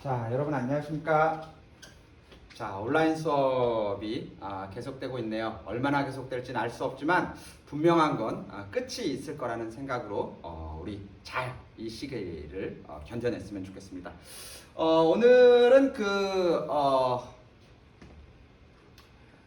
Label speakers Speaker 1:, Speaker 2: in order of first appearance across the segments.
Speaker 1: 자, 여러분 안녕하십니까? 자, 온라인 수업이 계속되고 있네요. 얼마나 계속될지는 알 수 없지만 분명한 건 끝이 있을 거라는 생각으로 우리 잘 이 시기를 견뎌냈으면 좋겠습니다. 오늘은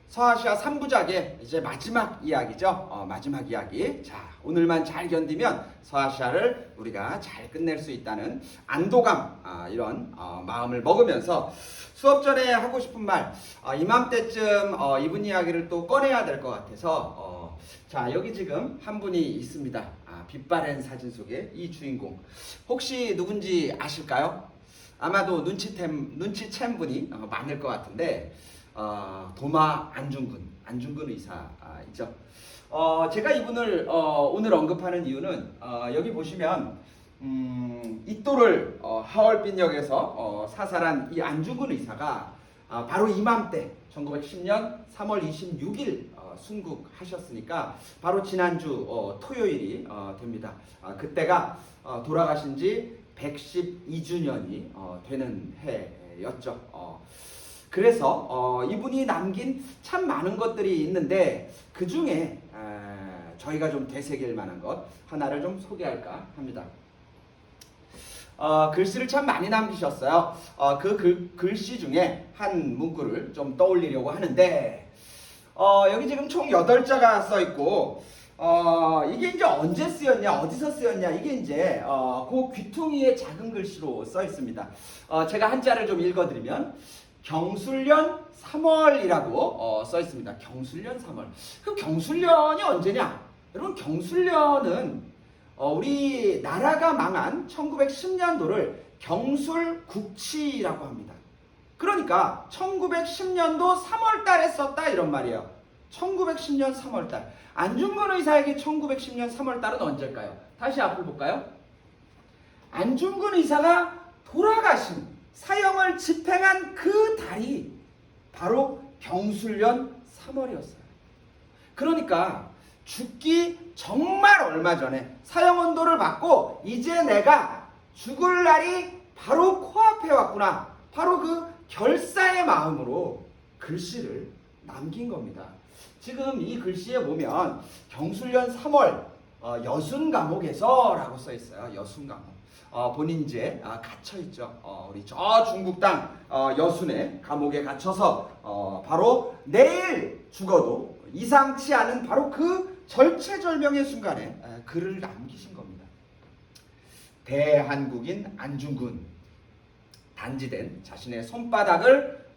Speaker 1: 서아시아 3부작의 이제 마지막 이야기죠. 마지막 이야기. 자, 오늘만 잘 견디면 서아시아를 우리가 잘 끝낼 수 있다는 안도감, 이런 마음을 먹으면서 수업 전에 하고 싶은 말, 이맘때쯤 이분 이야기를 또 꺼내야 될 것 같아서 자, 여기 지금 한 분이 있습니다. 빛바랜 사진 속에 이 주인공. 혹시 누군지 아실까요? 아마도 눈치챈 분이 많을 것 같은데 도마 안중근 의사이죠. 제가 이분을 오늘 언급하는 이유는 여기 보시면 이또를 하얼빈역에서 사살한 이 안중근 의사가 바로 이맘때 1910년 3월 26일 순국하셨으니까 바로 지난주 토요일이 됩니다. 그때가 돌아가신 지 112주년이 되는 해였죠. 그래서 이분이 남긴 참 많은 것들이 있는데 그 중에 저희가 좀 되새길 만한 것 하나를 좀 소개할까 합니다. 글씨를 참 많이 남기셨어요. 글씨 중에 한 문구를 좀 떠올리려고 하는데 여기 지금 총 8자가 써 있고 이게 이제 언제 쓰였냐, 어디서 쓰였냐, 이게 이제 그 귀퉁이에 작은 글씨로 써 있습니다. 제가 한자를 좀 읽어드리면 경술년 3월이라고 써 있습니다. 경술년 3월. 그럼 경술년이 언제냐? 여러분, 경술년은 우리 나라가 망한 1910년도를 경술국치라고 합니다. 그러니까 1910년도 3월 달에 썼다 이런 말이에요. 1910년 3월 달. 안중근 의사에게 1910년 3월 달은 언제일까요? 다시 앞을 볼까요? 안중근 의사가 돌아가신 사형을 집행한 그 달이 바로 경술년 3월이었어요. 그러니까 죽기 정말 얼마 전에 사형언도를 받고 이제 내가 죽을 날이 바로 코앞에 왔구나. 바로 그 결사의 마음으로 글씨를 남긴 겁니다. 지금 이 글씨에 보면 경술년 3월 여순감옥에서 라고 써 있어요. 여순감옥. 본인 이제 갇혀있죠. 우리 저 중국 땅 여순의 감옥에 갇혀서 바로 내일 죽어도 이상치 않은 바로 그 절체절명의 순간에 글을 남기신 겁니다. 대한국인 안중근, 단지된 자신의 손바닥을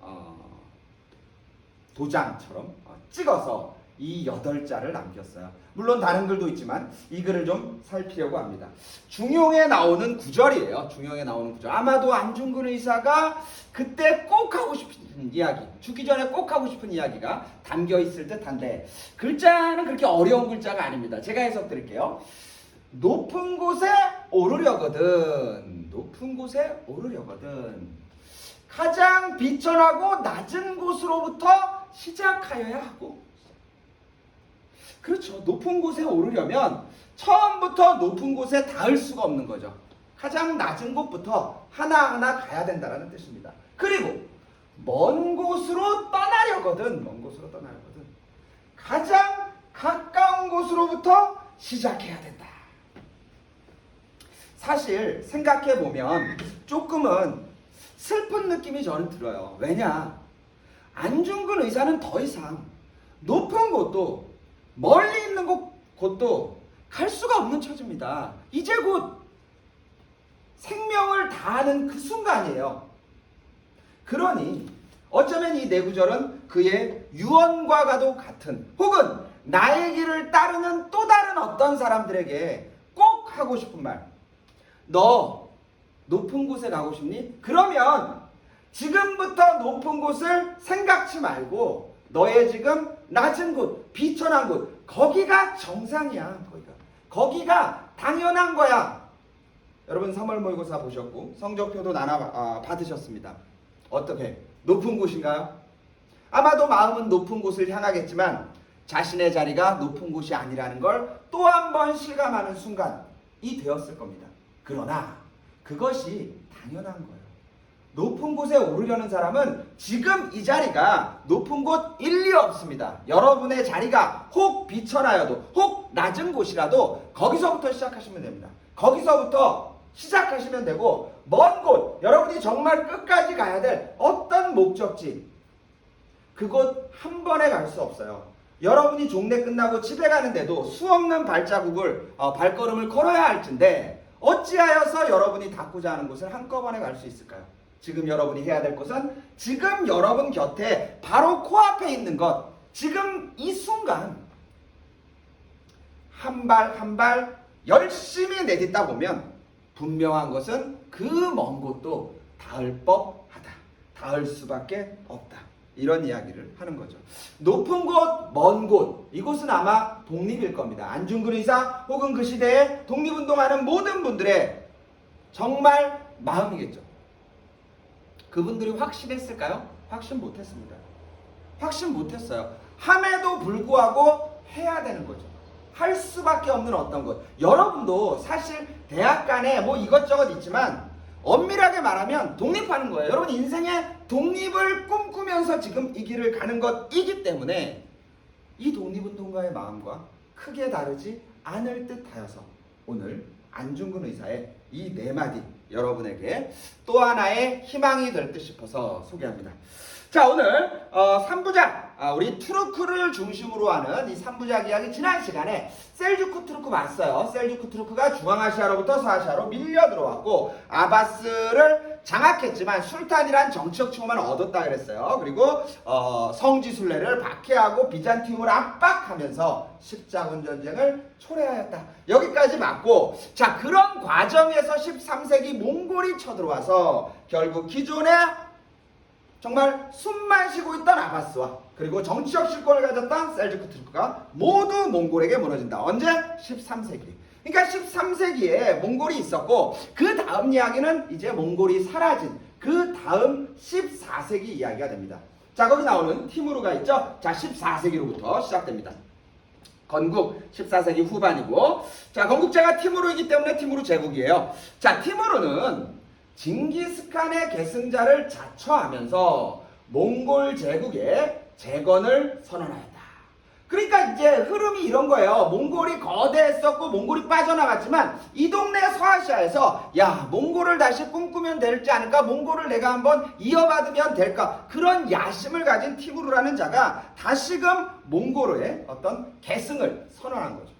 Speaker 1: 도장처럼 찍어서 이 8자를 남겼어요. 물론 다른 글도 있지만 이 글을 좀 살피려고 합니다. 중용에 나오는 구절이에요. 중용에 나오는 구절. 아마도 안중근 의사가 그때 꼭 하고 싶은 이야기, 죽기 전에 꼭 하고 싶은 이야기가 담겨 있을 듯한데 글자는 그렇게 어려운 글자가 아닙니다. 제가 해석 드릴게요. 높은 곳에 오르려거든. 높은 곳에 오르려거든. 가장 비천하고 낮은 곳으로부터 시작하여야 하고. 그렇죠. 높은 곳에 오르려면 처음부터 높은 곳에 닿을 수가 없는 거죠. 가장 낮은 곳부터 하나하나 가야 된다는 뜻입니다. 그리고 먼 곳으로 떠나려거든. 가장 가까운 곳으로부터 시작해야 된다. 사실 생각해보면 조금은 슬픈 느낌이 저는 들어요. 왜냐? 안중근 의사는 더 이상 높은 곳도 멀리 있는 곳도 갈 수가 없는 처지입니다. 이제 곧 생명을 다하는 그 순간이에요. 그러니 어쩌면 이 네 구절은 그의 유언과도 같은, 혹은 나의 길을 따르는 또 다른 어떤 사람들에게 꼭 하고 싶은 말. 너 높은 곳에 가고 싶니? 그러면 지금부터 높은 곳을 생각지 말고 너의 지금 낮은 곳, 비천한 곳, 거기가 정상이야. 거기가 당연한 거야. 여러분 3월 모의고사 보셨고 성적표도 받으셨습니다. 어떻게? 높은 곳인가요? 아마도 마음은 높은 곳을 향하겠지만 자신의 자리가 높은 곳이 아니라는 걸 또 한 번 실감하는 순간이 되었을 겁니다. 그러나 그것이 당연한 거예요. 높은 곳에 오르려는 사람은 지금 이 자리가 높은 곳 일리 없습니다. 여러분의 자리가 혹 비천하여도 혹 낮은 곳이라도 거기서부터 시작하시면 됩니다. 거기서부터 시작하시면 되고, 먼 곳, 여러분이 정말 끝까지 가야 될 어떤 목적지, 그곳 한 번에 갈 수 없어요. 여러분이 종례 끝나고 집에 가는데도 수없는 발걸음을 걸어야 할텐데 어찌하여서 여러분이 닫고자 하는 곳을 한꺼번에 갈 수 있을까요? 지금 여러분이 해야 될 것은 지금 여러분 곁에 바로 코앞에 있는 것, 지금 이 순간 한 발 한 발 열심히 내딛다 보면 분명한 것은 그 먼 곳도 닿을 법하다. 닿을 수밖에 없다. 이런 이야기를 하는 거죠. 높은 곳, 먼 곳, 이곳은 아마 독립일 겁니다. 안중근 의사 혹은 그 시대에 독립운동하는 모든 분들의 정말 마음이겠죠. 그분들이 확신했을까요? 확신 못했습니다. 확신 못했어요. 함에도 불구하고 해야 되는 거죠. 할 수밖에 없는 어떤 것. 여러분도 사실 대학 간에 뭐 이것저것 있지만 엄밀하게 말하면 독립하는 거예요. 여러분 인생의 독립을 꿈꾸면서 지금 이 길을 가는 것이기 때문에 이 독립운동가의 마음과 크게 다르지 않을 듯 하여서 오늘 안중근 의사의 이 네 마디 여러분에게 또 하나의 희망이 될 듯 싶어서 소개합니다. 자, 오늘 3부작 우리 투르크를 중심으로 하는 이 3부작 이야기, 지난 시간에 셀주크 투르크 봤어요. 셀주크 투르크가 중앙아시아로부터 서아시아로 밀려 들어왔고 아바스를 장악했지만 술탄이란 정치적 칭호만 얻었다 그랬어요. 그리고 성지순례를 박해하고 비잔티움을 압박하면서 십자군 전쟁을 초래하였다. 여기까지 맞고, 자, 그런 과정에서 13세기 몽골이 쳐들어와서 결국 기존의 정말 숨만 쉬고 있던 아바스와 그리고 정치적 실권을 가졌던 셀주크 투르크가 모두 몽골에게 무너진다. 언제? 13세기. 그러니까 13세기에 몽골이 있었고, 그 다음 이야기는 이제 몽골이 사라진 그 다음 14세기 이야기가 됩니다. 자, 거기 나오는 티무르가 있죠. 자, 14세기로부터 시작됩니다. 건국 14세기 후반이고, 자, 건국자가 티무르이기 때문에 티무르 제국이에요. 자, 티무르는 징기스칸의 계승자를 자처하면서 몽골 제국의 재건을 선언하였다. 그러니까 이제 흐름이 이런 거예요. 몽골이 거대했었고 몽골이 빠져나갔지만 이 동네 서아시아에서 야, 몽골을 다시 꿈꾸면 되지 않을까? 몽골을 내가 한번 이어받으면 될까? 그런 야심을 가진 티무르라는 자가 다시금 몽골의 어떤 계승을 선언한 거죠.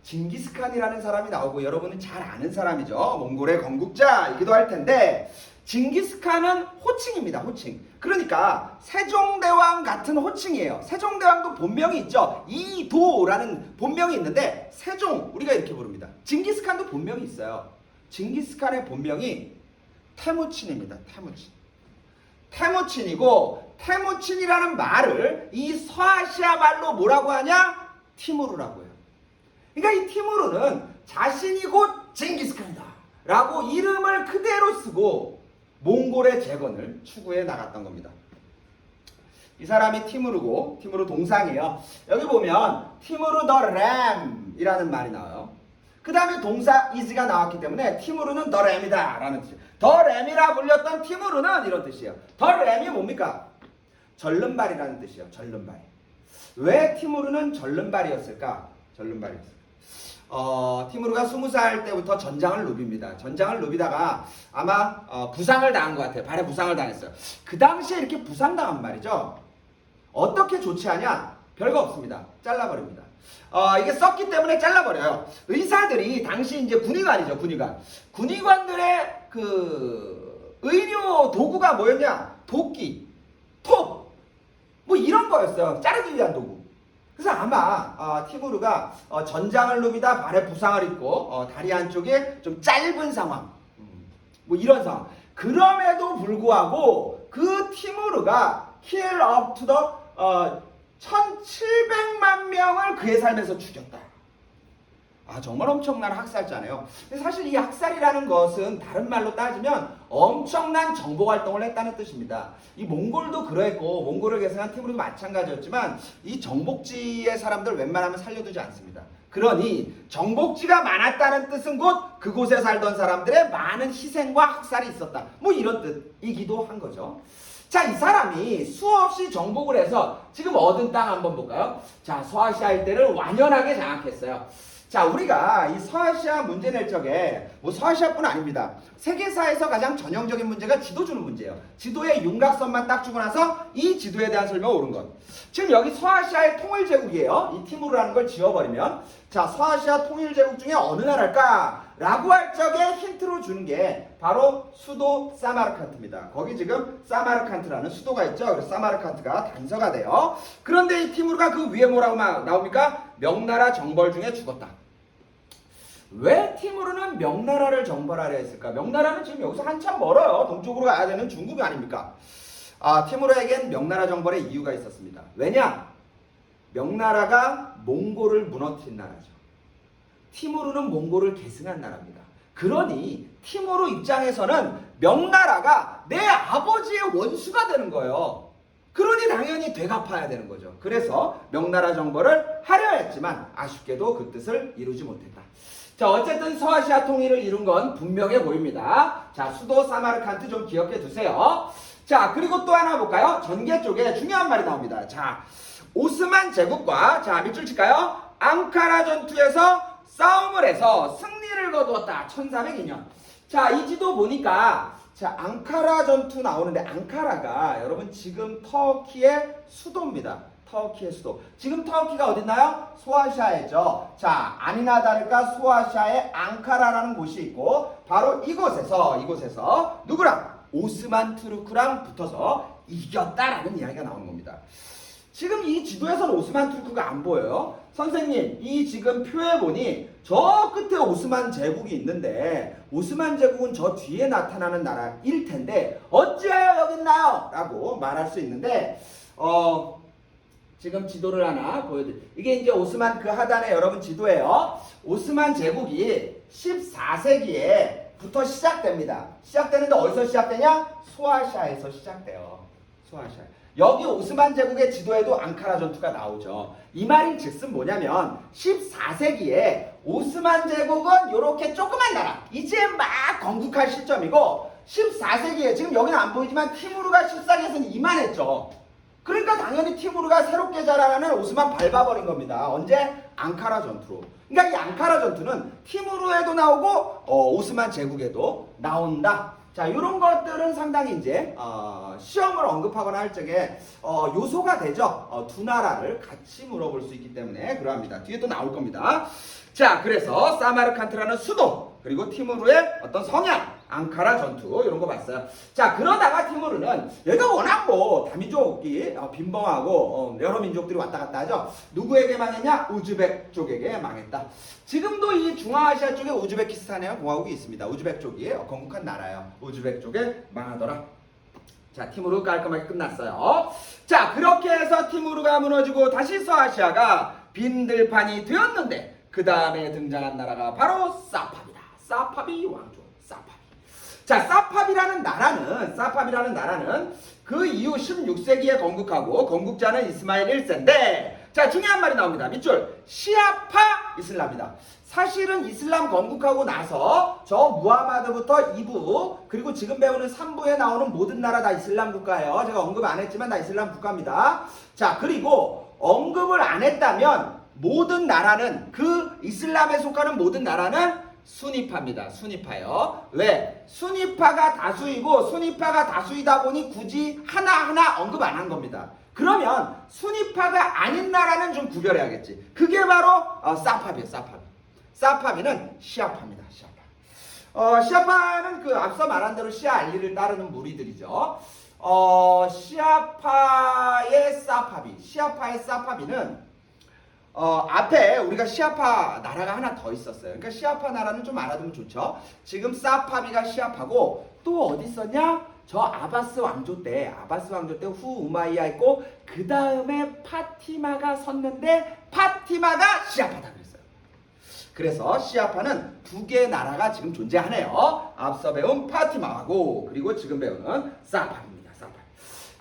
Speaker 1: 징기스칸이라는 사람이 나오고, 여러분은 잘 아는 사람이죠. 몽골의 건국자이기도 할 텐데, 징기스칸은 호칭입니다. 호칭. 그러니까 세종대왕 같은 호칭이에요. 세종대왕도 본명이 있죠. 이도라는 본명이 있는데 세종, 우리가 이렇게 부릅니다. 징기스칸도 본명이 있어요. 징기스칸의 본명이 태무친입니다. 태무친. 태무친이고, 태무친이라는 말을 이 서아시아 말로 뭐라고 하냐? 티무르라고 해요. 그러니까 이 티무르는 자신이 곧 징기스칸이다 라고 이름을 그대로 쓰고 몽골의 재건을 추구해 나갔던 겁니다. 이 사람이 티무르고, 티무르 동상이에요. 여기 보면 티무르 더 램이라는 말이 나와요. 그 다음에 동사 is가 나왔기 때문에 티무르는 더 램이다 라는 뜻이에요. 더 램이라 불렸던 티무르는 이런 뜻이에요. 더 램이 뭡니까? 절름발이라는 뜻이에요. 절름발. 왜 티무르는 절름발이었을까? 절름발이었어요. 티무르가 20살 때부터 전장을 누빕니다. 전장을 누비다가 아마 부상을 당한 것 같아요. 발에 부상을 당했어요. 그 당시에 이렇게 부상당한 말이죠. 어떻게 조치하냐? 별거 없습니다. 잘라버립니다. 이게 썩기 때문에 잘라버려요. 의사들이 당시 이제 군의관이죠. 군의관. 군의관들의 그 의료 도구가 뭐였냐? 도끼, 톱, 뭐 이런 거였어요. 자르기 위한 도구. 그래서 아마 티무르가 전장을 누비다 발에 부상을 입고 다리 한쪽에 좀 짧은 상황, 뭐 이런 상황. 그럼에도 불구하고 그 티무르가 kill up to the 1700만 명을 그의 삶에서 죽였다. 정말 엄청난 학살자네요. 근데 사실 이 학살이라는 것은 다른 말로 따지면 엄청난 정복활동을 했다는 뜻입니다. 이 몽골도 그랬고 몽골을 계승한 티무르도 마찬가지였지만 이 정복지의 사람들 웬만하면 살려두지 않습니다. 그러니 정복지가 많았다는 뜻은 곧 그곳에 살던 사람들의 많은 희생과 학살이 있었다. 뭐 이런 뜻이기도 한 거죠. 자, 이 사람이 수없이 정복을 해서 지금 얻은 땅 한번 볼까요? 자, 서아시아 일대를 완연하게 장악했어요. 자, 우리가 이 서아시아 문제 낼 적에 뭐 서아시아뿐 아닙니다. 세계사에서 가장 전형적인 문제가 지도 주는 문제예요. 지도에 윤곽선만 딱 주고 나서 이 지도에 대한 설명을 옳은 것. 지금 여기 서아시아의 통일제국이에요. 이 티무르라는 걸 지워버리면 자, 서아시아 통일제국 중에 어느 나라일까? 라고 할 적에 힌트로 주는 게 바로 수도 사마르칸트입니다. 거기 지금 사마르칸트라는 수도가 있죠. 그래서 사마르칸트가 단서가 돼요. 그런데 이 티무르가 그 위에 뭐라고 나옵니까? 명나라 정벌 중에 죽었다. 왜 티무르는 명나라를 정벌하려 했을까? 명나라는 지금 여기서 한참 멀어요. 동쪽으로 가야 되는 중국이 아닙니까? 티무르에겐 명나라 정벌의 이유가 있었습니다. 왜냐? 명나라가 몽골을 무너뜨린 나라죠. 티무르는 몽골을 계승한 나라입니다. 그러니 티무르 입장에서는 명나라가 내 아버지의 원수가 되는 거예요. 그러니 당연히 되갚아야 되는 거죠. 그래서 명나라 정벌을 하려 했지만 아쉽게도 그 뜻을 이루지 못했다. 자, 어쨌든 서아시아 통일을 이룬 건 분명해 보입니다. 자, 수도 사마르칸트 좀 기억해 두세요. 자, 그리고 또 하나 볼까요? 전개 쪽에 중요한 말이 나옵니다. 자, 오스만 제국과 자, 밑줄 칠까요? 앙카라 전투에서 싸움을 해서 승리를 거두었다. 1402년. 자, 이 지도 보니까 자, 앙카라 전투 나오는데 앙카라가 여러분 지금 터키의 수도입니다. 터키의 수도. 지금 터키가 어딨나요? 소아시아에죠. 자, 아니나 다를까 소아시아에 앙카라라는 곳이 있고 바로 이곳에서 누구랑? 오스만 투르크랑 붙어서 이겼다라는 이야기가 나오는 겁니다. 지금 이 지도에서는 오스만 투르크가 안 보여요. 선생님, 이 지금 표에 보니 저 끝에 오스만 제국이 있는데 오스만 제국은 저 뒤에 나타나는 나라일 텐데 어찌하여 여기 있나요? 라고 말할 수 있는데 지금 지도를 하나 보여드릴게요. 이게 이제 오스만 그 하단에 여러분 지도예요. 오스만 제국이 14세기에부터 시작됩니다. 시작되는데 어디서 시작되냐? 소아시아에서 시작돼요. 소아시아. 여기 오스만 제국의 지도에도 앙카라 전투가 나오죠. 이 말인 즉슨 뭐냐면 14세기에 오스만 제국은 이렇게 조그만 나라 이제 막 건국할 시점이고 14세기에 지금 여기는 안 보이지만 티무르가 14세기에서는 이만했죠. 그러니까 당연히 티무르가 새롭게 자라나는 오스만 밟아버린 겁니다. 언제? 앙카라 전투로. 그러니까 이 앙카라 전투는 티무르에도 나오고 오스만 제국에도 나온다. 자, 이런 것들은 상당히 이제 시험을 언급하거나 할 적에 요소가 되죠. 두 나라를 같이 물어볼 수 있기 때문에 그러합니다. 뒤에 또 나올 겁니다. 자, 그래서 사마르칸트라는 수도 그리고 티무르의 어떤 성향 앙카라 전투 이런 거 봤어요. 자, 그러다가 티무르는 여기가 워낙 뭐 다민족이 빈번하고 여러 민족들이 왔다 갔다 하죠. 누구에게 망했냐? 우즈벡 쪽에게 망했다. 지금도 이 중앙아시아 쪽에 우즈베키스탄에 공화국이 있습니다. 우즈벡 쪽이 건국한 나라예요. 우즈벡 쪽에 망하더라. 자, 티무르 깔끔하게 끝났어요. 자, 그렇게 해서 티무르가 무너지고 다시 서아시아가 빈들판이 되었는데 그 다음에 등장한 나라가 바로 사파비다. 사파비 왕조. 사파비. 자, 사파비라는 나라는 그 이후 16세기에 건국하고 건국자는 이스마일 1세인데 자, 중요한 말이 나옵니다. 밑줄. 시아파 이슬람이다. 사실은 이슬람 건국하고 나서 저 무하마드부터 2부 그리고 지금 배우는 3부에 나오는 모든 나라 다 이슬람 국가예요. 제가 언급 안 했지만 다 이슬람 국가입니다. 자, 그리고 언급을 안 했다면 모든 나라는 그 이슬람에 속하는 모든 나라는 수니파입니다. 수니파요. 왜? 수니파가 다수이고 수니파가 다수이다 보니 굳이 하나하나 언급 안 한 겁니다. 그러면 수니파가 아닌 나라는 좀 구별해야겠지. 그게 바로 사파비예요. 사파비는 시아파입니다. 시아파는 그 앞서 말한 대로 시아 알리를 따르는 무리들이죠. 시아파의 사파비는 앞에 우리가 시아파 나라가 하나 더 있었어요. 그러니까 시아파 나라는 좀 알아두면 좋죠. 지금 사파비가 시아파고 또 어디 있었냐? 저 아바스 왕조 때 후 우마이야 있고 그 다음에 파티마가 섰는데 파티마가 시아파다 그랬어요. 그래서 시아파는 두 개의 나라가 지금 존재하네요. 앞서 배운 파티마하고 그리고 지금 배우는 사파비입니다.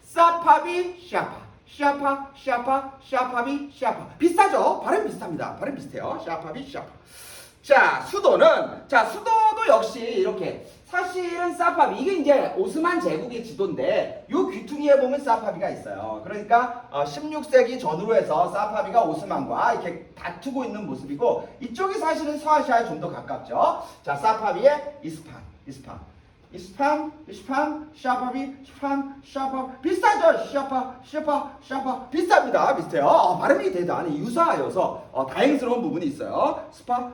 Speaker 1: 사파비, 시아파. 시아파, 시아파, 시아파비, 시아파. 비슷하죠? 발음 비슷합니다. 발음 비슷해요. 시아파비, 시아파. 자, 수도도 역시 이렇게 사실은 사파비 이게 이제 오스만 제국의 지도인데 요 귀퉁이에 보면 사파비가 있어요. 그러니까 16세기 전후로 해서 사파비가 오스만과 이렇게 다투고 있는 모습이고 이쪽이 사실은 서아시아에 좀 더 가깝죠. 자, 사파비의 이스판, 샤파비, 샤파 비슷하죠? 샤파 비슷합니다. 비슷해요. 발음이 대단히 유사하여서 다행스러운 부분이 있어요. 샤파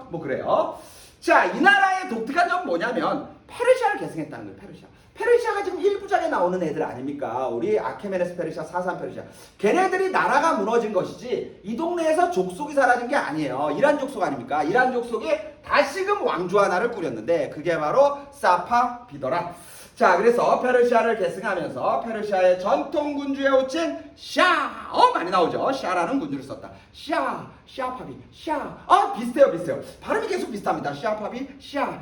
Speaker 1: 뭐 그래요. 자, 이 나라의 독특한 점은 뭐냐면 페르시아를 계승했다는 거예요. 페르시아가 지금 1부작에 나오는 애들 아닙니까? 우리 아케메네스 페르시아, 사산 페르시아. 걔네들이 나라가 무너진 것이지 이 동네에서 족속이 사라진 게 아니에요. 이란 족속 아닙니까? 이란 족속이 다시금 왕조 하나를 꾸렸는데 그게 바로 사파비더라. 자, 그래서 페르시아를 계승하면서 페르시아의 전통 군주에 호칭 많이 나오죠. 샤라는 군주를 썼다. 샤파비, 비슷해요. 발음이 계속 비슷합니다. 샤파비,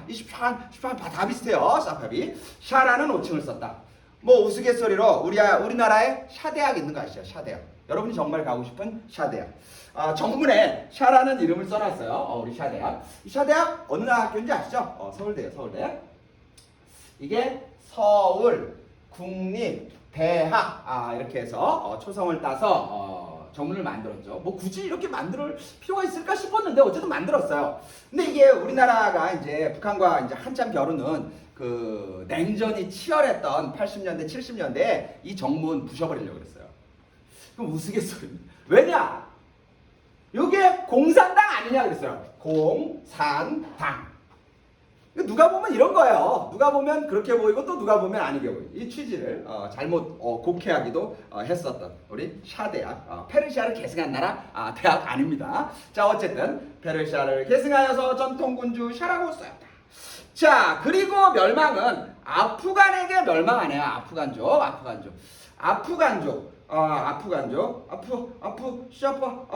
Speaker 1: 이시판 다 비슷해요. 샤파비, 샤라는 호칭을 썼다. 뭐 우스갯소리로 우리나라에 샤대학 있는 거 아시죠? 샤대학. 여러분이 정말 가고 싶은 샤대학. 정문에 샤라는 이름을 써놨어요. 우리 샤대학. 이 샤대학 어느 나라 학교인지 아시죠? 서울대요, 서울대. 이게 서울 국립대학 이렇게 해서 초성을 따서 정문을 만들었죠. 뭐 굳이 이렇게 만들 필요가 있을까 싶었는데 어쨌든 만들었어요. 근데 이게 우리나라가 이제 북한과 이제 한참 겨루는 그 냉전이 치열했던 80년대, 70년대에 이 정문 부셔버리려고 그랬어요. 그럼 우스갯소리. 왜냐? 이게 공산당 아니냐 그랬어요. 공산당. 누가 보면 이런 거예요. 누가 보면 그렇게 보이고 또 누가 보면 아니게 보이고 이 취지를 잘못 곡해하기도 했었던 우리 샤대학 페르시아를 계승한 나라 대학 아닙니다. 자, 어쨌든 페르시아를 계승하여서 전통군주 샤라고 쓰였다. 자, 그리고 멸망은 아프간에게 멸망하네요. 아프간족. 샤파.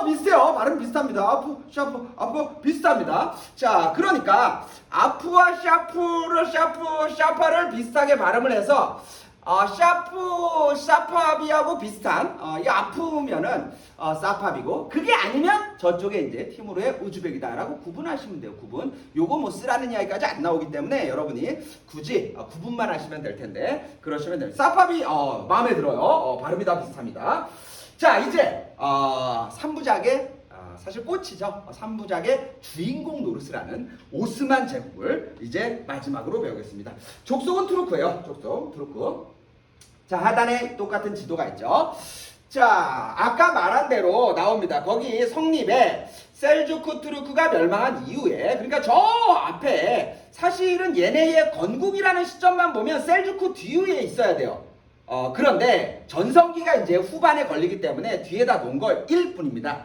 Speaker 1: 비슷해요. 발음 비슷합니다. 비슷합니다. 자, 그러니까 아프와 샤파를 비슷하게 발음을 해서 샤파비하고 비슷한 이 아프면은 사파비고 그게 아니면 저쪽에 이제 티무르의 우즈벡이다라고 구분하시면 돼요. 구분. 요거 뭐 쓰라는 이야기까지 안 나오기 때문에 여러분이 굳이 구분만 하시면 될 텐데 그러시면 돼요. 사파비 마음에 들어요. 발음이 다 비슷합니다. 자, 이제 3부작의 사실 꽃이죠. 3부작의 주인공 노릇을 오스만 제국을 이제 마지막으로 배우겠습니다. 족속은 투르크예요. 투르크. 자, 하단에 똑같은 지도가 있죠. 자, 아까 말한 대로 나옵니다. 거기 성립에 셀주크 투르크가 멸망한 이후에 그러니까 저 앞에 사실은 얘네의 건국이라는 시점만 보면 셀주크 뒤에 있어야 돼요. 그런데 전성기가 이제 후반에 걸리기 때문에 뒤에다 놓은 거일 뿐입니다.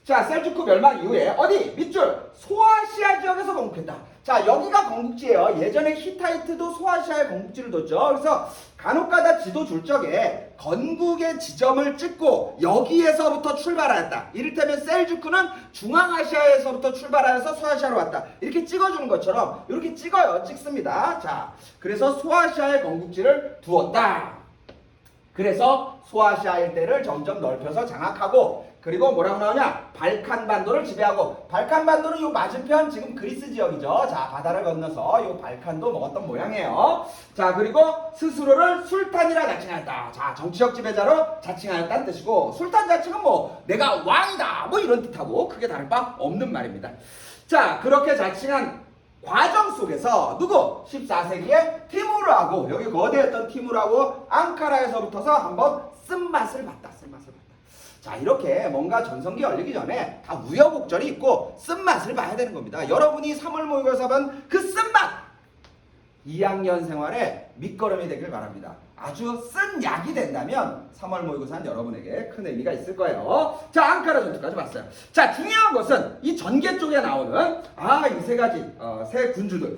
Speaker 1: 자, 셀주크 멸망 이후에 어디? 밑줄 소아시아 지역에서 건국했다. 자, 여기가 건국지예요. 예전에 히타이트도 소아시아에 건국지를 뒀죠. 그래서 간혹가다 지도 줄 적에 건국의 지점을 찍고 여기에서부터 출발하였다. 이를테면 셀주크는 중앙아시아에서부터 출발하여서 소아시아로 왔다. 이렇게 찍어주는 것처럼 이렇게 찍습니다. 자, 그래서 소아시아의 건국지를 두었다. 그래서 소아시아 일대를 점점 넓혀서 장악하고 그리고 뭐라고 나오냐? 발칸반도를 지배하고 발칸반도는 요 맞은편 지금 그리스 지역이죠. 자, 바다를 건너서 요 발칸도 먹었던 모양이에요. 자, 그리고 스스로를 술탄이라 자칭하였다. 자, 정치적 지배자로 자칭하였다는 뜻이고 술탄 자칭은 뭐 내가 왕이다 뭐 이런 뜻하고 크게 다를 바 없는 말입니다. 자, 그렇게 자칭한 과정 속에서 누구? 14세기에 티무르하고 여기 거대했던 티무르하고 앙카라에서부터서 한번 쓴맛을 봤다. 자, 이렇게 뭔가 전성기 열리기 전에 다 우여곡절이 있고 쓴맛을 봐야 되는 겁니다. 여러분이 3월 모의고사 본 그 쓴맛 2학년 생활에 밑거름이 되길 바랍니다. 아주 쓴 약이 된다면 3월 모의고사는 여러분에게 큰 의미가 있을 거예요. 자, 앙카라 전투까지 봤어요. 자, 중요한 것은 이 전개 쪽에 나오는 이 세 가지 세 군주들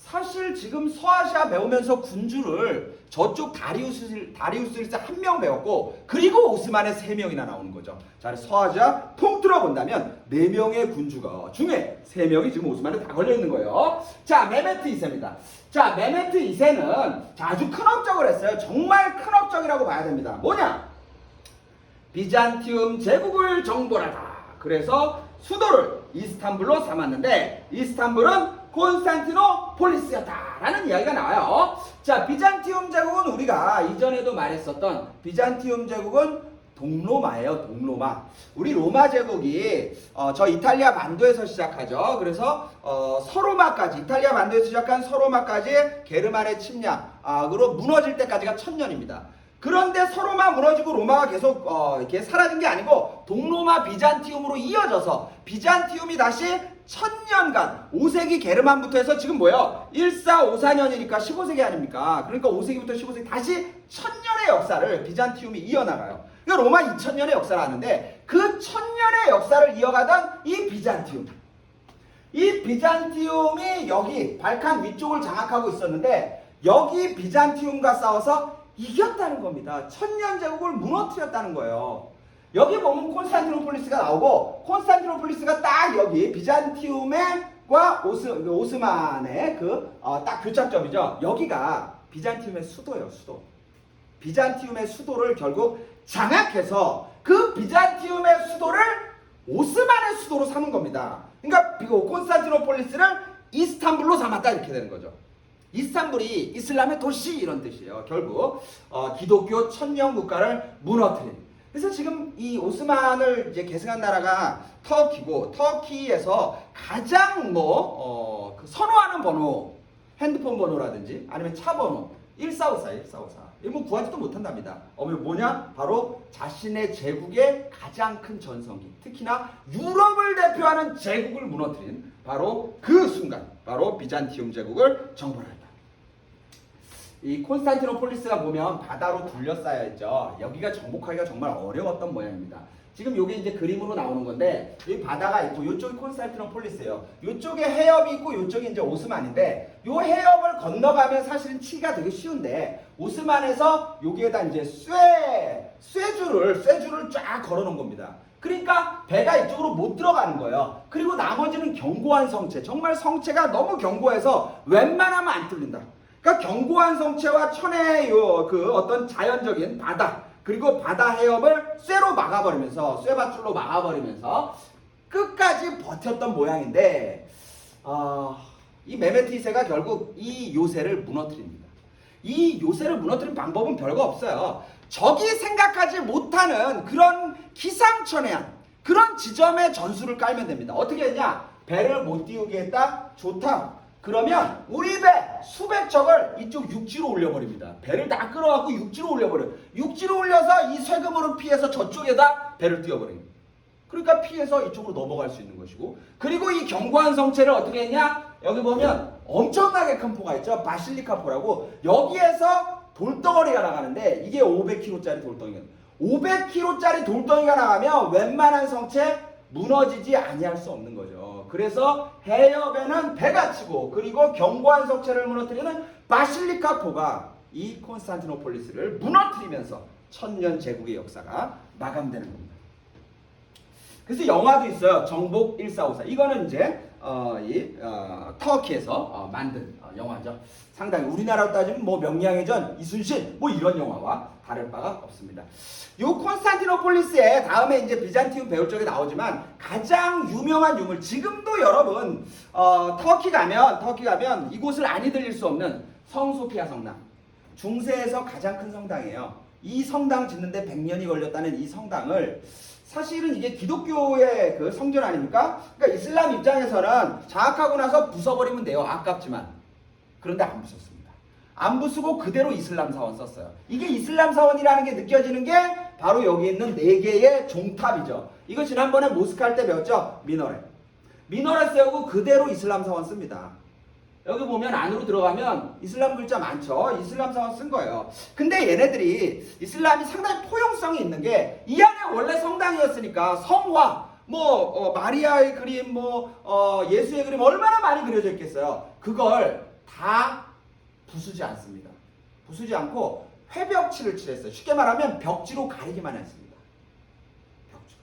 Speaker 1: 사실 지금 서아시아 배우면서 군주를 저쪽 다리우스 한 명 배웠고 그리고 오스만의 3명이나 나오는 거죠. 자, 서아시아 통틀어 본다면 4명의 군주가 중에 3명이 지금 오스만에 다 걸려 있는 거예요. 자, 메메트 2세입니다. 자, 메메트 2세는 아주 큰 업적을 했어요. 정말 큰 업적이라고 봐야 됩니다. 뭐냐? 비잔티움 제국을 정벌하다. 그래서 수도를 이스탄불로 삼았는데 이스탄불은 콘스탄티노폴리스였다라는 이야기가 나와요. 자, 비잔티움 제국은 우리가 이전에도 말했었던 비잔티움 제국은 동로마예요. 동로마. 우리 로마 제국이 저 이탈리아 만도에서 시작하죠. 그래서 서로마까지 이탈리아 만도에서 시작한 서로마까지 게르만의 침략으로 무너질 때까지가 1000년입니다. 그런데 서로마 무너지고 로마가 계속 이렇게 사라진 게 아니고 동로마 비잔티움으로 이어져서 비잔티움이 다시 1000년간 5세기 게르만부터 해서 지금 뭐예요? 1454년이니까 15세기 아닙니까? 그러니까 5세기부터 15세기 다시 1000년의 역사를 비잔티움이 이어나가요. 그러니까 로마 2000년의 역사를 하는데 그 1000년의 역사를 이어가던 이 비잔티움이 여기 발칸 위쪽을 장악하고 있었는데 여기 비잔티움과 싸워서 이겼다는 겁니다. 1000년 제국을 무너뜨렸다는 거예요. 여기 보면 콘스탄티노폴리스가 나오고 콘스탄티노폴리스가 딱 여기 비잔티움과 오스만의 딱 교착점이죠. 여기가 비잔티움의 수도예요. 수도. 비잔티움의 수도를 결국 장악해서 그 비잔티움의 수도를 오스만의 수도로 삼은 겁니다. 그러니까 콘스탄티노폴리스를 이스탄불로 삼았다 이렇게 되는 거죠. 이스탄불이 이슬람의 도시 이런 뜻이에요. 결국 기독교 천년 국가를 무너뜨린. 그래서 지금 이 오스만을 이제 계승한 나라가 터키고 터키에서 가장 선호하는 번호 핸드폰 번호라든지 아니면 차 번호 1454. 이거 구하지도 못한답니다. 뭐냐? 바로 자신의 제국의 가장 큰 전성기, 특히나 유럽을 대표하는 제국을 무너뜨린 바로 그 순간, 바로 비잔티움 제국을 정벌했다. 이 콘스탄티노폴리스가 보면 바다로 둘러싸여 있죠. 여기가 정복하기가 정말 어려웠던 모양입니다. 지금 이게 이제 그림으로 나오는 건데 여기 바다가 있고 이쪽이 콘스탄티노폴리스예요. 이쪽에 해협이 있고 이쪽이 이제 오스만인데 이 해협을 건너가면 사실은 치기가 되게 쉬운데 오스만에서 여기에다 이제 쇠줄을 쫙 걸어놓은 겁니다. 그러니까 배가 이쪽으로 못 들어가는 거예요. 그리고 나머지는 견고한 성체, 정말 성체가 너무 견고해서 웬만하면 안 뚫린다. 그러니까 견고한 성체와 천의 어떤 자연적인 바다 그리고 바다 해협을 쇠로 막아버리면서 쇠밧줄로 막아버리면서 끝까지 버텼던 모양인데 이 메메트 2세가 결국 이 요새를 무너뜨립니다. 이 요새를 무너뜨린 방법은 별거 없어요. 적이 생각하지 못하는 그런 기상천외한 그런 지점에 전술을 깔면 됩니다. 어떻게 했냐? 배를 못 띄우게 했다? 좋다. 그러면 우리 배 수백 척을 이쪽 육지로 올려버립니다. 배를 다 끌어갖고 육지로 올려버려요. 육지로 올려서 이 쇠그물을 피해서 저쪽에다 배를 띄워버립니다. 그러니까 피해서 이쪽으로 넘어갈 수 있는 것이고 그리고 이 견고한 성체를 어떻게 했냐? 여기 보면 엄청나게 큰 포가 있죠. 바실리카 포라고 여기에서 돌덩어리가 나가는데 이게 500kg짜리 돌덩이가 500kg짜리 돌덩이가 나가면 웬만한 성체 무너지지 아니할 수 없는 거죠. 그래서 해협에는 배가 치고 그리고 견고한 성체를 무너뜨리는 바실리카포가 이 콘스탄티노폴리스를 무너뜨리면서 천년 제국의 역사가 마감되는 겁니다. 그래서 영화도 있어요. 정복 1454. 이거는 이제 터키에서 만든 영화죠. 상당히 우리나라로 따지면 명량의 전, 이순신 이런 영화와 다를 바가 없습니다. 요 콘스탄티노폴리스에 다음에 이제 비잔티움 배울 적에 나오지만 가장 유명한 유물 지금도 여러분 터키 가면 이곳을 아니 들릴 수 없는 성소피아 성당 중세에서 가장 큰 성당이에요. 이 성당 짓는데 100년이 걸렸다는 이 성당을 사실은 이게 기독교의 그 성전 아닙니까? 그러니까 이슬람 입장에서는 장악하고 나서 부숴버리면 돼요. 아깝지만. 그런데 안 부쉈습니다. 안 부수고 그대로 이슬람 사원 썼어요. 이게 이슬람 사원이라는 게 느껴지는 게 바로 여기 있는 4개의 종탑이죠. 이거 지난번에 모스크 할 때 배웠죠? 미너렛 세우고 그대로 이슬람 사원 씁니다. 여기 보면 안으로 들어가면 이슬람 글자 많죠. 이슬람 사원 쓴 거예요. 근데 얘네들이 이슬람이 상당히 포용성이 있는 게 이 안에 원래 성당이었으니까 성화, 마리아의 그림, 예수의 그림 얼마나 많이 그려져 있겠어요. 그걸 다 부수지 않습니다. 부수지 않고 회벽치를 칠했어요. 쉽게 말하면 벽지로 가리기만 했습니다. 벽지.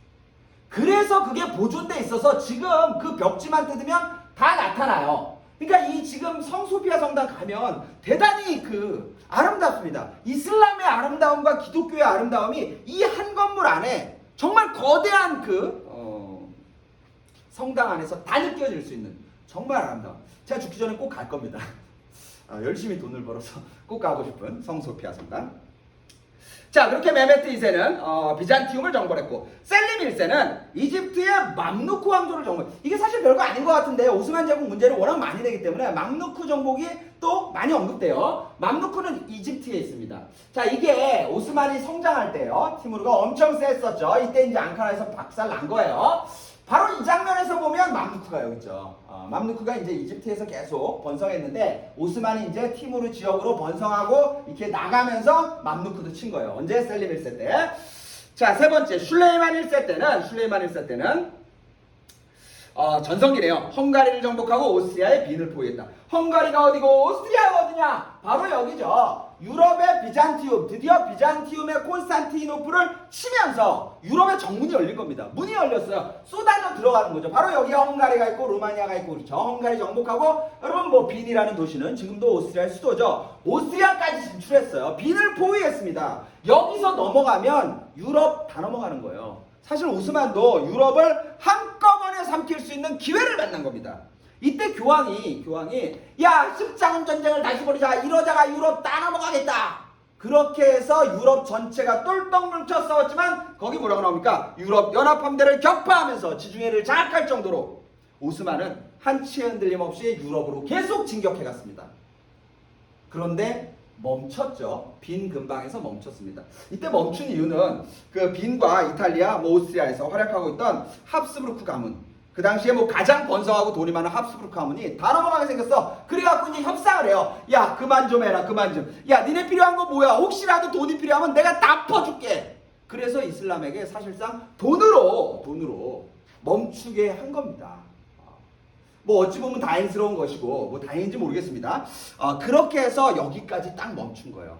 Speaker 1: 그래서 그게 보존돼 있어서 지금 그 벽지만 뜯으면 다 나타나요. 그러니까 이 지금 성소피아 성당 가면 대단히 그 아름답습니다. 이슬람의 아름다움과 기독교의 아름다움이 이 한 건물 안에 정말 거대한 그 성당 안에서 다 느껴질 수 있는 정말 아름다움. 제가 죽기 전에 꼭 갈 겁니다. 열심히 돈을 벌어서 꼭 가고 싶은 성소피아 성당. 자, 그렇게 메메트 2세는 비잔티움을 정벌했고, 셀림 1세는 이집트의 맘루크 왕조를 정벌. 이게 사실 별거 아닌 것 같은데 오스만 제국 문제를 워낙 많이 내기 때문에 맘루크 정복이 또 많이 언급돼요. 맘루크는 이집트에 있습니다. 자, 이게 오스만이 성장할 때요. 티무르가 엄청 셌었죠. 이때 이제 앙카라에서 박살 난 거예요. 바로 이 장면에서 보면 맘루크가 여기 있죠. 맘루크가 이제 이집트에서 계속 번성했는데 오스만이 이제 티무르 지역으로 번성하고 이렇게 나가면서 맘루크도 친 거예요. 언제? 셀림 1세 때. 자, 세 번째 슐레이만 1세 때는 전성기래요. 헝가리를 정복하고 오스트리아의 빈을 포위했다. 헝가리가 어디고 오스트리아가 어디냐? 바로 여기죠. 유럽의 비잔티움, 드디어 비잔티움의 콘스탄티노플을 치면서 유럽의 정문이 열린 겁니다. 문이 열렸어요. 쏟아져 들어가는 거죠. 바로 여기에 헝가리가 있고 루마니아가 있고 그렇죠. 헝가리 정복하고 여러분 뭐 빈이라는 도시는 지금도 오스트리아의 수도죠. 오스트리아까지 진출했어요. 빈을 포위했습니다. 여기서 넘어가면 유럽 다 넘어가는 거예요. 사실 오스만도 유럽을 한꺼번에 삼킬 수 있는 기회를 만난 겁니다. 이때 교황이 야, 십자군 전쟁을 다시 벌이자, 이러다가 유럽 다 넘어가겠다. 그렇게 해서 유럽 전체가 똘똘 뭉쳐 싸웠지만 거기 뭐라고 나옵니까? 유럽 연합함대를 격파하면서 지중해를 장악할 정도로 오스만은 한치의 흔들림 없이 유럽으로 계속 진격해갔습니다. 그런데 멈췄죠. 빈 근방에서 멈췄습니다. 이때 멈춘 이유는 그 빈과 이탈리아, 오스트리아에서 활약하고 있던 합스부르크 가문, 그 당시에 뭐 가장 번성하고 돈이 많은 합스부르크 가문이 다 넘어가게 생겼어. 그래갖고 이제 협상을 해요. 야, 그만 좀 해라, 그만 좀. 야, 니네 필요한 거 뭐야? 혹시라도 돈이 필요하면 내가 다 퍼줄게. 그래서 이슬람에게 사실상 돈으로 멈추게 한 겁니다. 뭐 어찌 보면 다행스러운 것이고 뭐 다행인지 모르겠습니다. 그렇게 해서 여기까지 딱 멈춘 거예요.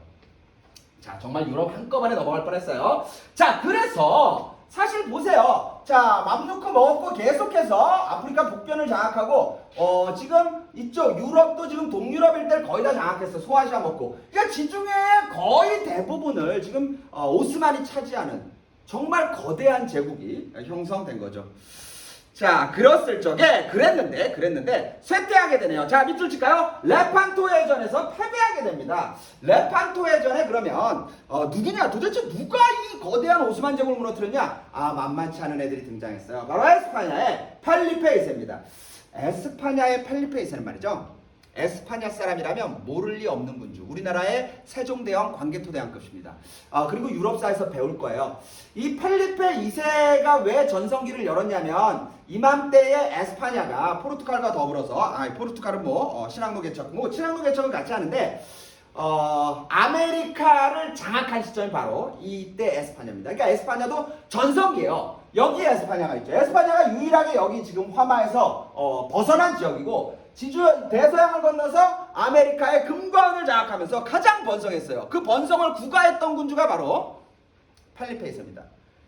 Speaker 1: 자, 정말 유럽 한꺼번에 넘어갈 뻔했어요. 자, 그래서 사실 보세요. 자, 맘루크 먹었고 계속해서 아프리카 북변을 장악하고 지금 이쪽 유럽도 지금 동유럽 일대를 거의 다 장악했어. 소아시아 먹고. 그러니까 지중해의 거의 대부분을 지금 오스만이 차지하는 정말 거대한 제국이 형성된 거죠. 자, 그랬을 적에 그랬는데 쇠퇴하게 되네요. 자, 밑줄 칠까요? 레판토 해전에서 패배하게 됩니다. 레판토 해전에 그러면 누구냐? 도대체 누가 이 거대한 오스만 제국을 무너뜨렸냐? 만만치 않은 애들이 등장했어요. 바로 에스파냐의 펠리페 2세입니다. 에스파냐의 펠리페 2세는 말이죠. 에스파냐 사람이라면 모를 리 없는 군주. 우리나라의 세종대왕 광개토대왕급입니다. 그리고 유럽사에서 배울 거예요. 이 펠리페 2세가 왜 전성기를 열었냐면 이맘때에 에스파냐가 포르투갈과 더불어서 포르투갈은 뭐 신항로 개척, 신항로 개척은 같이 하는데 아메리카를 장악한 시점이 바로 이때 에스파냐입니다. 그러니까 에스파냐도 전성기예요. 여기에 에스파냐가 있죠. 에스파냐가 유일하게 여기 지금 화마에서 벗어난 지역이고 대서양을 건너서 아메리카의 금과 은을 장악하면서 가장 번성했어요. 그 번성을 구가했던 군주가 바로 펠리페 2세입니다.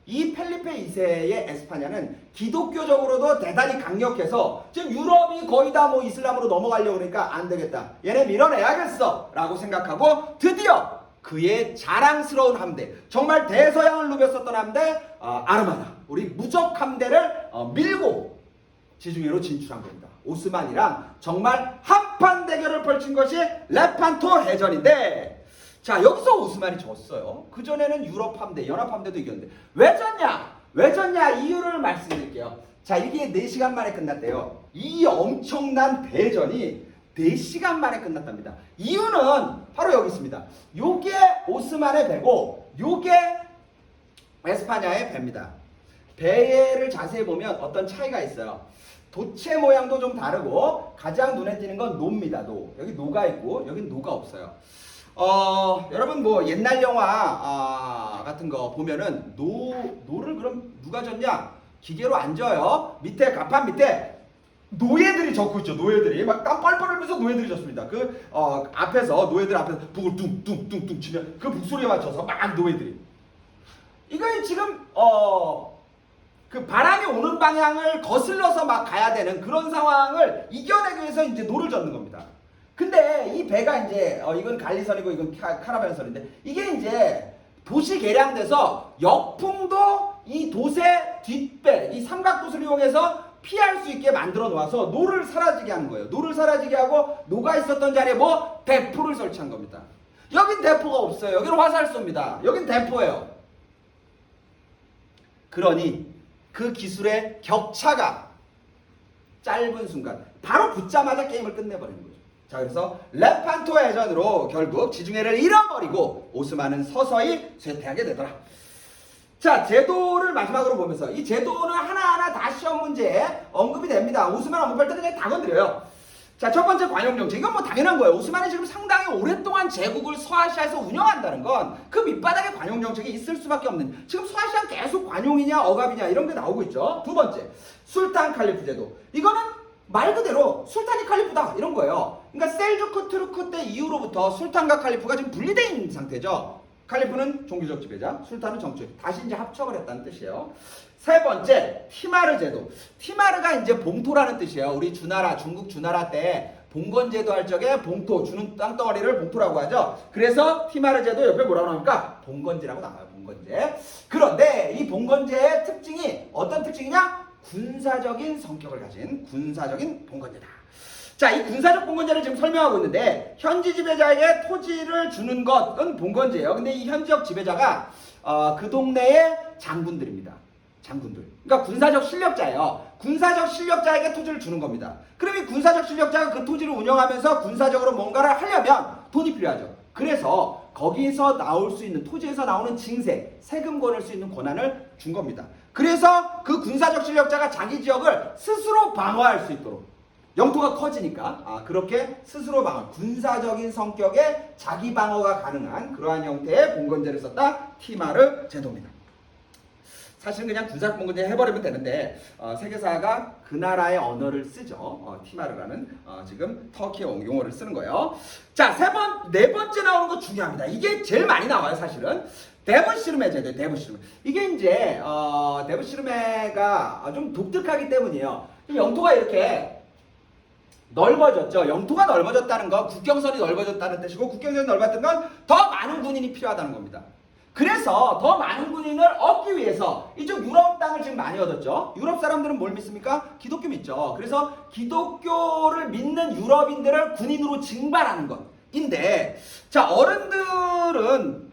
Speaker 1: 이 펠리페 2세의 에스파냐는 기독교적으로도 대단히 강력해서 지금 유럽이 거의 다 뭐 이슬람으로 넘어가려고 그러니까 안 되겠다. 얘네 밀어내야겠어 라고 생각하고 드디어 그의 자랑스러운 함대, 정말 대서양을 누볐었던 함대 아르마다, 우리 무적 함대를 밀고 지중해로 진출한 겁니다. 오스만이랑 정말 한판 대결을 펼친 것이 레판토 해전인데, 자, 여기서 오스만이 졌어요. 그전에는 유럽 함대, 연합 함대도 이겼는데 왜 졌냐? 이유를 말씀드릴게요. 자, 이게 4시간 만에 끝났대요. 이 엄청난 대전이 4시간 만에 끝났답니다. 이유는 바로 여기 있습니다. 요게 오스만의 배고 요게 에스파냐의 배입니다. 배를 자세히 보면 어떤 차이가 있어요. 도체 모양도 좀 다르고 가장 눈에 띄는 건 노입니다. 노. 여기 노가 있고 여긴 노가 없어요. 여러분 뭐 옛날 영화 같은 거 보면은 노를 그럼 누가 졌냐? 기계로 안 져요. 밑에 갑판 밑에 노예들이 적고 있죠. 노예들이 막 땀 뻘뻘 흘리면서 노예들이 졌습니다. 앞에서 노예들 앞에서 북을 뚱뚱뚱뚱 치면 그 북소리에 맞춰서 막 노예들이 이거 지금 그 바람이 오는 방향을 거슬러서 막 가야 되는 그런 상황을 이겨내기 위해서 이제 노를 젓는 겁니다. 근데 이 배가 이제 이건 갈리선이고 이건 카라반선인데 이게 이제 돛이 개량돼서 역풍도 이 돛의 뒷배, 이 삼각돛을 이용해서 피할 수 있게 만들어 놓아서 노를 사라지게 하는 거예요. 노를 사라지게 하고 노가 있었던 자리에 뭐 대포를 설치한 겁니다. 여긴 대포가 없어요. 여기는 화살쏘입니다. 여긴 대포예요. 그러니 그 기술의 격차가 짧은 순간 바로 붙자마자 게임을 끝내버리는 거죠. 자, 그래서 레판토 해전으로 결국 지중해를 잃어버리고 오스만은 서서히 쇠퇴하게 되더라. 자, 제도를 마지막으로 보면서 이 제도는 하나하나 다 시험 문제에 언급이 됩니다. 오스만 언급할 때는 그냥 다 건드려요. 자, 첫 번째 관용정책. 이건 뭐 당연한 거예요. 오스만이 지금 상당히 오랫동안 제국을 서아시아에서 운영한다는 건 그 밑바닥에 관용정책이 있을 수밖에 없는, 지금 서아시아 계속 관용이냐 억압이냐 이런 게 나오고 있죠. 두 번째, 술탄 칼리프 제도. 이거는 말 그대로 술탄이 칼리프다 이런 거예요. 그러니까 셀주크 투르크 때 이후로부터 술탄과 칼리프가 지금 분리되어 있는 상태죠. 칼리프는 종교적 지배자, 술탄은 정치적. 다시 이제 합쳐버렸다는 뜻이에요. 세 번째, 티마르 제도. 티마르가 이제 봉토라는 뜻이에요. 우리 주나라, 중국 주나라 때 봉건 제도 할 적에 봉토, 주는 땅덩어리를 봉토라고 하죠. 그래서 티마르 제도 옆에 뭐라고 나옵니까? 봉건제라고 나와요. 봉건제. 그런데 이 봉건제의 특징이 어떤 특징이냐? 군사적인 성격을 가진 군사적인 봉건제다. 자, 이 군사적 봉건제를 지금 설명하고 있는데 현지 지배자에게 토지를 주는 것은 봉건제예요. 근데 이 현지적 지배자가 그 동네의 장군들입니다. 장군들. 그러니까 군사적 실력자예요. 군사적 실력자에게 토지를 주는 겁니다. 그럼 이 군사적 실력자가 그 토지를 운영하면서 군사적으로 뭔가를 하려면 돈이 필요하죠. 그래서 거기서 나올 수 있는, 토지에서 나오는 징세, 세금 거둘 수 있는 권한을 준 겁니다. 그래서 그 군사적 실력자가 자기 지역을 스스로 방어할 수 있도록, 영토가 커지니까 그렇게 스스로 방어, 군사적인 성격의 자기 방어가 가능한 그러한 형태의 봉건제를 썼다. 티마르 제도입니다. 사실은 그냥 군사적 봉건제 해버리면 되는데 세계사가 그 나라의 언어를 쓰죠. 티마르라는 지금 터키의 용어를 쓰는 거예요. 자, 네 번째 나오는 거 중요합니다. 이게 제일 많이 나와요, 사실은. 데브시르메 제도, 데브시르메. 이게 이제 데브시르메가 좀 독특하기 때문이에요. 영토가 이렇게 넓어졌죠. 영토가 넓어졌다는 건 국경선이 넓어졌다는 뜻이고, 국경선이 넓어졌다는 건 더 많은 군인이 필요하다는 겁니다. 그래서 더 많은 군인을 얻기 위해서 이쪽 유럽 땅을 지금 많이 얻었죠. 유럽 사람들은 뭘 믿습니까? 기독교 믿죠. 그래서 기독교를 믿는 유럽인들을 군인으로 징발하는 것인데, 자, 어른들은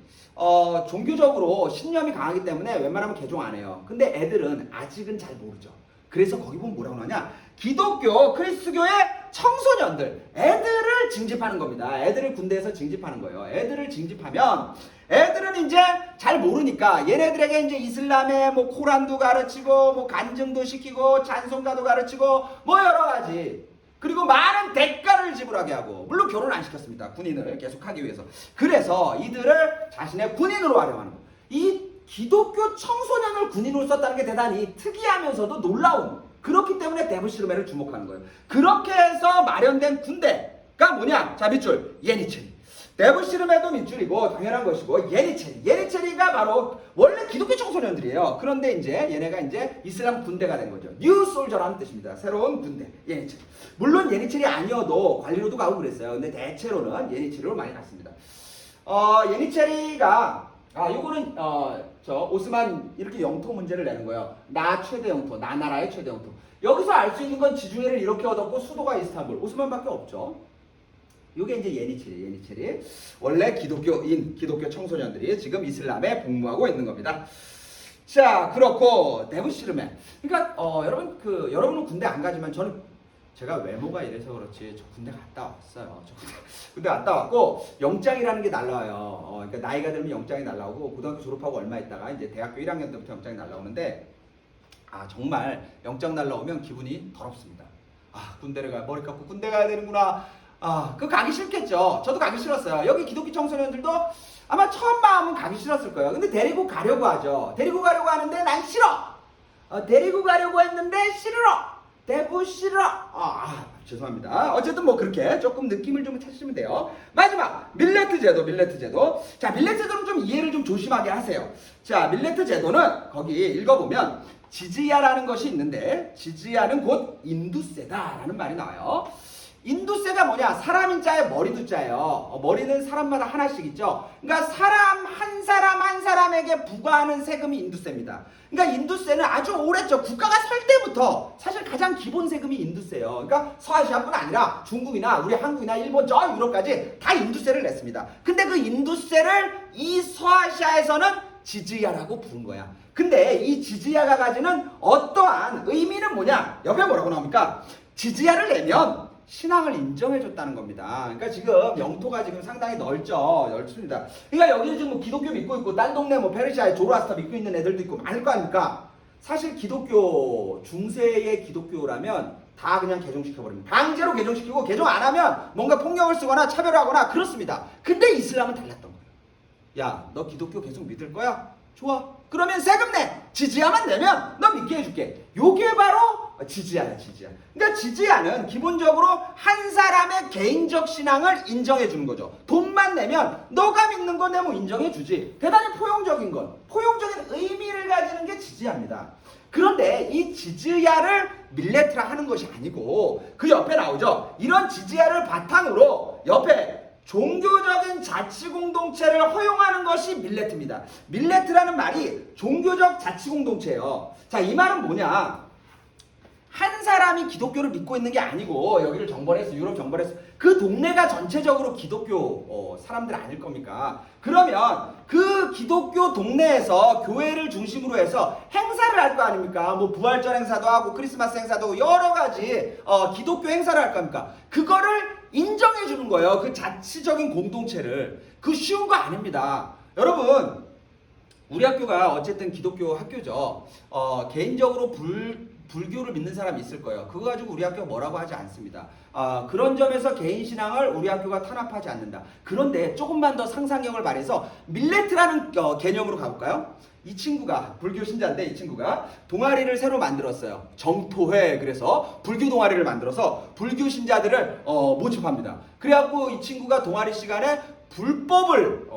Speaker 1: 종교적으로 신념이 강하기 때문에 웬만하면 개종 안 해요. 근데 애들은 아직은 잘 모르죠. 그래서 거기 보면 뭐라고 하냐? 기독교, 그리스도교의 청소년들, 애들을 징집하는 겁니다. 애들을 군대에서 징집하는 거예요. 애들을 징집하면 애들은 이제 잘 모르니까 얘네들에게 이제 이슬람의 뭐 코란도 가르치고 뭐 간증도 시키고 찬송가도 가르치고 뭐 여러 가지, 그리고 많은 대가를 지불하게 하고, 물론 결혼 안 시켰습니다. 군인을 계속 하기 위해서. 그래서 이들을 자신의 군인으로 활용하는 거. 이 기독교 청소년을 군인으로 썼다는 게 대단히 특이하면서도 놀라운, 그렇기 때문에 데브시르메를 주목하는 거예요. 그렇게 해서 마련된 군대가 뭐냐? 자, 밑줄 예니체리. 데브시르메도 밑줄이고 당연한 것이고, 예니체리가 바로 원래 기독교 청소년들이에요. 그런데 이제 얘네가 이제 이슬람 군대가 된 거죠. 뉴 솔저라는 뜻입니다. 새로운 군대, 예니체리. 물론 예니체리 아니어도 관리로도 가고 그랬어요. 근데 대체로는 예니체리로 많이 갔습니다. 예니체리가 요거는 오스만 이렇게 영토 문제를 내는 거예요. 나 최대 영토, 나 나라의 최대 영토. 여기서 알 수 있는 건 지중해를 이렇게 얻었고 수도가 이스탄불, 오스만밖에 없죠. 요게 이제 예니체리. 원래 기독교 청소년들이 지금 이슬람에 복무하고 있는 겁니다. 자, 그렇고 데브시르메. 그러니까 여러분은 군대 안 가지만 저는, 제가 외모가 이래서 그렇지 저 군대 갔다 왔어요. 군대 갔다 왔고 영장이라는 게 날라와요. 그러니까 나이가 들면 영장이 날라오고, 고등학교 졸업하고 얼마 있다가 이제 대학교 1학년 때부터 영장이 날라오는데, 정말 영장 날라오면 기분이 더럽습니다. 군대를 머리 깎고 군대 가야 되는구나. 그거 가기 싫겠죠. 저도 가기 싫었어요. 여기 기독교 청소년들도 아마 처음 마음은 가기 싫었을 거예요. 근데 데리고 가려고 하죠. 데리고 가려고 하는데 난 싫어. 데리고 가려고 했는데 싫어. 대부시라. 죄송합니다. 어쨌든 뭐 그렇게 조금 느낌을 좀 찾으시면 돼요. 마지막 밀레트 제도, 밀레트 제도. 자, 밀레트 제도는 좀 이해를 좀 조심하게 하세요. 자, 밀레트 제도는 거기 읽어보면 지지야라는 것이 있는데 지지야는 곧 인두세다라는 말이 나와요. 인두세가 뭐냐? 사람인 자에 머리두 자예요. 머리는 사람마다 하나씩 있죠. 그러니까 사람 한 사람에게 부과하는 세금이 인두세입니다. 그러니까 인두세는 아주 오래죠. 국가가 설 때부터 사실 가장 기본 세금이 인두세예요. 그러니까 서아시아뿐 아니라 중국이나 우리 한국이나 일본 저 유럽까지 다 인두세를 냈습니다. 근데 그 인두세를 이 서아시아에서는 지즈야라고 부른 거야. 근데 이 지즈야가 가지는 어떠한 의미는 뭐냐? 옆에 뭐라고 나옵니까? 지즈야를 내면 신앙을 인정해줬다는 겁니다. 그러니까 지금 영토가 지금 상당히 넓습니다. 그러니까 여기는 지금 뭐 기독교 믿고 있고, 딴 동네 뭐 페르시아에 조로아스터 믿고 있는 애들도 있고 많을 거 아닙니까? 사실 기독교, 중세의 기독교라면 다 그냥 개종시켜버립니다. 강제로 개종시키고 개종 안 하면 뭔가 폭력을 쓰거나 차별하거나 그렇습니다. 근데 이슬람은 달랐던 거예요. 야, 너 기독교 계속 믿을 거야? 좋아. 그러면 세금 내. 지지야만 내면 너 믿게 해줄게. 요게 바로 지지야야, 지지야. 그러니까 지지야는 기본적으로 한 사람의 개인적 신앙을 인정해 주는 거죠. 돈만 내면 너가 믿는 거 내면 인정해 주지. 대단히 포용적인 건, 포용적인 의미를 가지는 게 지지야입니다. 그런데 이 지지야를 밀레트라 하는 것이 아니고 그 옆에 나오죠. 이런 지지야를 바탕으로 옆에 종교적인 자치공동체를 허용하는 것이 밀레트입니다. 밀레트라는 말이 종교적 자치공동체예요. 자, 이 말은 뭐냐? 한 사람이 기독교를 믿고 있는 게 아니고 여기를 정벌했어, 유럽 정벌했어. 그 동네가 전체적으로 기독교 사람들 아닐 겁니까? 그러면 그 기독교 동네에서 교회를 중심으로 해서 행사를 할 거 아닙니까? 뭐 부활절 행사도 하고 크리스마스 행사도 하고 여러 가지 기독교 행사를 할 겁니까? 그거를 인정해 주는 거예요. 그 자치적인 공동체를. 그 쉬운 거 아닙니다. 여러분, 우리 학교가 어쨌든 기독교 학교죠. 개인적으로 불교를 믿는 사람이 있을 거예요. 그거 가지고 우리 학교가 뭐라고 하지 않습니다. 그런 점에서 개인 신앙을 우리 학교가 탄압하지 않는다. 그런데 조금만 더 상상력을 발휘해서 밀레트라는 개념으로 가볼까요? 이 친구가 불교 신자인데 이 친구가 동아리를 새로 만들었어요. 정토회. 그래서 불교 동아리를 만들어서 불교 신자들을 모집합니다. 그래갖고 이 친구가 동아리 시간에 불법을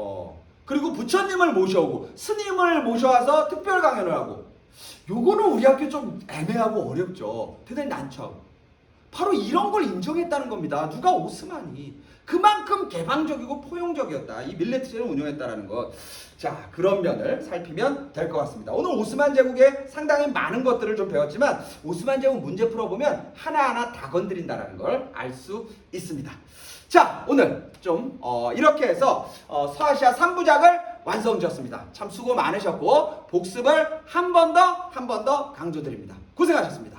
Speaker 1: 그리고 부처님을 모셔오고 스님을 모셔와서 특별 강연을 하고, 요거는 우리 학교 좀 애매하고 어렵죠. 대단히 난처하고. 바로 이런 걸 인정했다는 겁니다. 누가? 오스만이. 그만큼 개방적이고 포용적이었다. 이 밀레트제를 운영했다는 것. 자, 그런 면을 살피면 될 것 같습니다. 오늘 오스만 제국에 상당히 많은 것들을 좀 배웠지만 오스만 제국 문제 풀어보면 하나하나 다 건드린다는 걸 알 수 있습니다. 자, 오늘 좀 이렇게 해서 서아시아 3부작을 완성지었습니다. 참 수고 많으셨고 복습을 한 번 더 강조드립니다. 고생하셨습니다.